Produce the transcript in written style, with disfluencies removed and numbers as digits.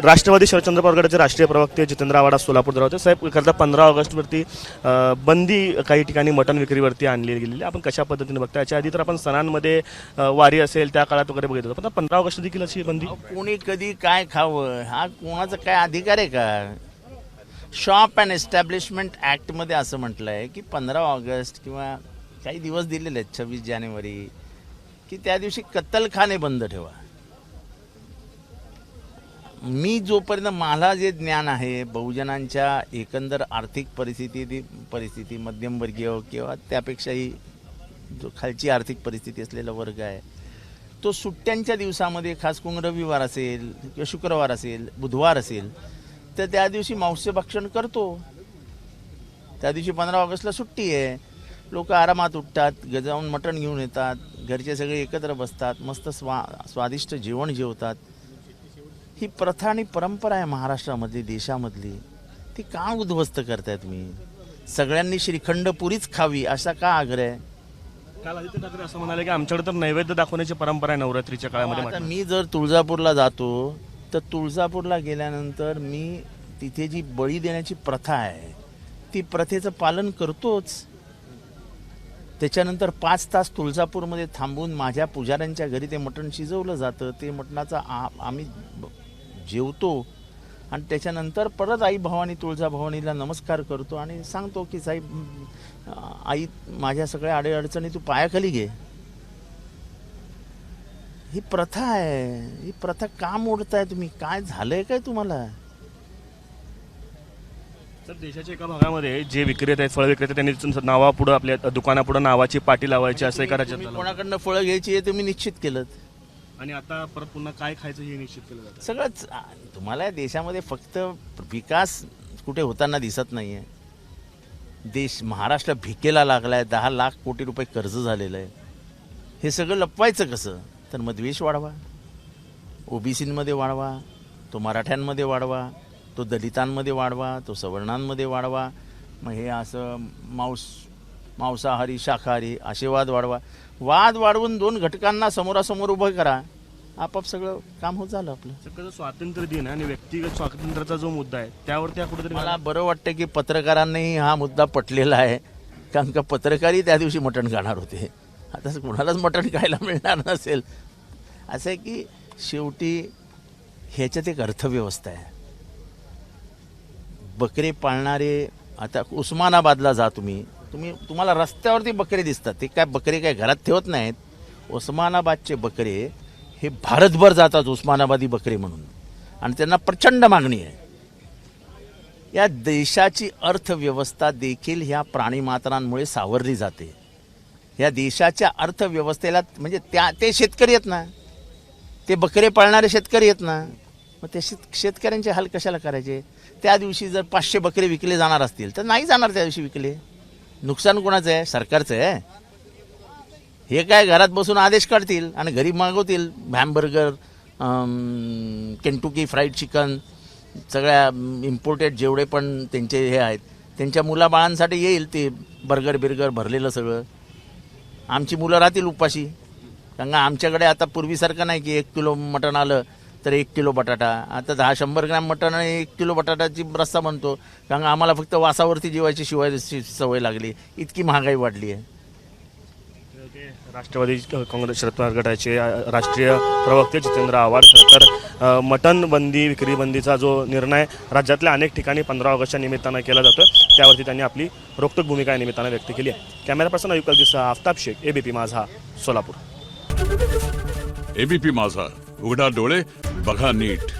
राष्ट्रवादी शरदचंद्र पवार गटाचे राष्ट्रीय प्रवक्ते जितेंद्र आव्हाड आज सोलापूर दौऱ्यावर होते. साहेब, करता 15 ऑगस्टवरती बंदी काही ठिकाणी मटण विक्रीवरती आणली गेलेली, आपण कशा पद्धतीने बघता? याच्या आधी तर आपण सणांमध्ये वारी असेल त्या काळात वगैरे बघित होतो, पण 15 ऑगस्ट देखील अशी बंदी. कोणी कधी काय खावं हा कोणाचा काय अधिकार आहे का? शॉप अँड एस्टॅब्लिशमेंट ॲक्टमध्ये असं म्हटलं आहे की 15 ऑगस्ट किंवा काही दिवस दिलेले आहेत 26 जानेवारी की त्या दिवशी कत्तलखाने बंद ठेवा. मी जोपर्यंत मला जे ज्ञान आहे बहुजनांच्या एकंदर आर्थिक परिस्थिती मध्यमवर्गीय किंवा त्यापेक्षाही जो खालची आर्थिक परिस्थिती असलेला वर्ग आहे तो सुट्ट्यांच्या दिवसामध्ये खास करून रविवार असेल किंवा शुक्रवार असेल बुधवार असेल तर त्या दिवशी मांसभक्षण करतो. त्या दिवशी 15 ऑगस्टला सुट्टी आहे, लोक आरामात उठतात, जाऊन मटण घेऊन येतात, घरचे सगळे एकत्र बसतात, मस्त स्वादिष्ट जेवण जेवतात. ही प्रथा आणि परंपरा आहे महाराष्ट्रामधली, देशामधली. ती का उद्ध्वस्त करताय तुम्ही? सगळ्यांनी श्रीखंड पुरीच खावी असा का आग्रह आहे? काल आदित्य ठाकरे असं म्हणाले की आमच्याकडे तर नैवेद्य दाखवण्याची परंपरा आहे नवरात्रीच्या काळामध्ये. आता मी जर तुळजापूरला जातो तर तुळजापूरला गेल्यानंतर मी तिथे जी बळी देण्याची प्रथा आहे ती प्रथेचं पालन करतोच. त्याच्यानंतर 5 तास तुळजापूरमध्ये थांबून माझ्या पुजाऱ्यांच्या घरी ते मटण शिजवलं जातं. ते मटणाचा आम्ही जेवतो आणि त्याच्यानंतर परत आई भवानी तुळजाभवानीला नमस्कार करतो आणि सांगतो की साहेब आई माझ्या सगळ्या अडीअडचणी तू पायाखाली घे. ही प्रथा आहे. ही प्रथा का मोडताय तुम्ही? काय झालंय काय तुम्हाला? तर देशाच्या एका भागामध्ये जे विक्रेते आहेत, फळ विक्रेते, त्यांनी नावापुढं आपल्या दुकानापुढं नावाची पाटी लावायची असं एका राज्यात झालं. कोणाकडनं फळं घ्यायची हे तुम्ही निश्चित केलं आणि आता परत पुन्हा काय खायचं हे निश्चित केलं जातं. सगळंच. तुम्हाला या देशामध्ये फक्त विकास कुठे होताना दिसत नाहीये. देश महाराष्ट्र भिकेला लागलाय. 10 लाख कोटी रुपये कर्ज झालेलं आहे. हे सगळं लपवायचं कसं? तर मग द्वेष वाढवा, ओबीसींमध्ये वाढवा, तो मराठ्यांमध्ये वाढवा, तो दलितांमध्ये वाढवा, तो सवर्णांमध्ये वाढवा. मग हे असं मांसाहारी शाकाहारी असे वाद वाढवा. वाद वाढवून 2 घटकांना समोरासमोर उभं करा, आपाप सगळं काम होत झालं आपलं. सगळं स्वातंत्र्य दिन आणि व्यक्तिगत स्वातंत्र्याचा जो मुद्दा आहे त्यावरती कुठेतरी मला बरं वाटतं की पत्रकारांनाही हा मुद्दा पटलेला आहे, कारण का पत्रकारही त्या दिवशी मटण खाणार होते. आता कोणालाच मटण खायला मिळणार नसेल. असं आहे की शेवटी ह्याच्यात एक अर्थव्यवस्था आहे. बकरे पाळणारे, आता उस्मानाबादला जा तुम्हाला रस्त्यावरती बकरे दिसतात. ते काय बकरे काय घरात ठेवत नाहीत. उस्मानाबादचे बकरे हे भारतभर जातात उस्मानाबादी बकरे म्हणून आणि त्यांना प्रचंड मागणी आहे. या देशाची अर्थव्यवस्था देखील ह्या प्राणीमात्रांमुळे सावरली जाते. या देशाच्या अर्थव्यवस्थेला म्हणजे ते शेतकरी आहेत ना, ते बकरे पाळणारे शेतकरी आहेत ना, मग ते शेतकऱ्यांचे हाल कशाला करायचे? त्या दिवशी जर 500 बकरे विकले जाणार असतील तर नाही जाणार त्या दिवशी विकले. नुकसान कोणाचं आहे? सरकारचं आहे. हे काय घरात बसून आदेश काढतील आणि घरी मागवतील हॅमबर्गर, केंटुकी फ्राईड चिकन, सगळ्या इम्पोर्टेड जेवढे पण त्यांचे हे आहेत त्यांच्या मुलाबाळांसाठी येईल ते बर्गर बिर्गर भरलेलं सगळं. आमची मुलं राहतील उपाशी. कारण आमच्याकडे आता पूर्वीसारखं नाही की 1 किलो मटण आलं तर 1 किलो बटाटा. आता 100 ग्रॅम मटण आणि 1 किलो बटाटाची रस्सा बनतो, कारण आम्हाला फक्त वासावरती जेवायची सवय लागली. इतकी महागाई वाढली आहे. राष्ट्रवादी काँग्रेस शरद पवार गटाचे राष्ट्रीय प्रवक्ते जितेंद्र आव्हाड तर मटण बंदी विक्री बंदीचा जो निर्णय राज्यातल्या अनेक ठिकाणी 15 ऑगस्टच्या निमित्तानं केला जातो त्यावरती त्यांनी आपली रोखठोक भूमिका या निमित्तानं व्यक्त केली आहे. कॅमेरा पर्सन अयुब कलदीसह आफताब शेख, एबीपी माझा, सोलापूर. एबीपी माझा, उघडा डोळे बघा नीट.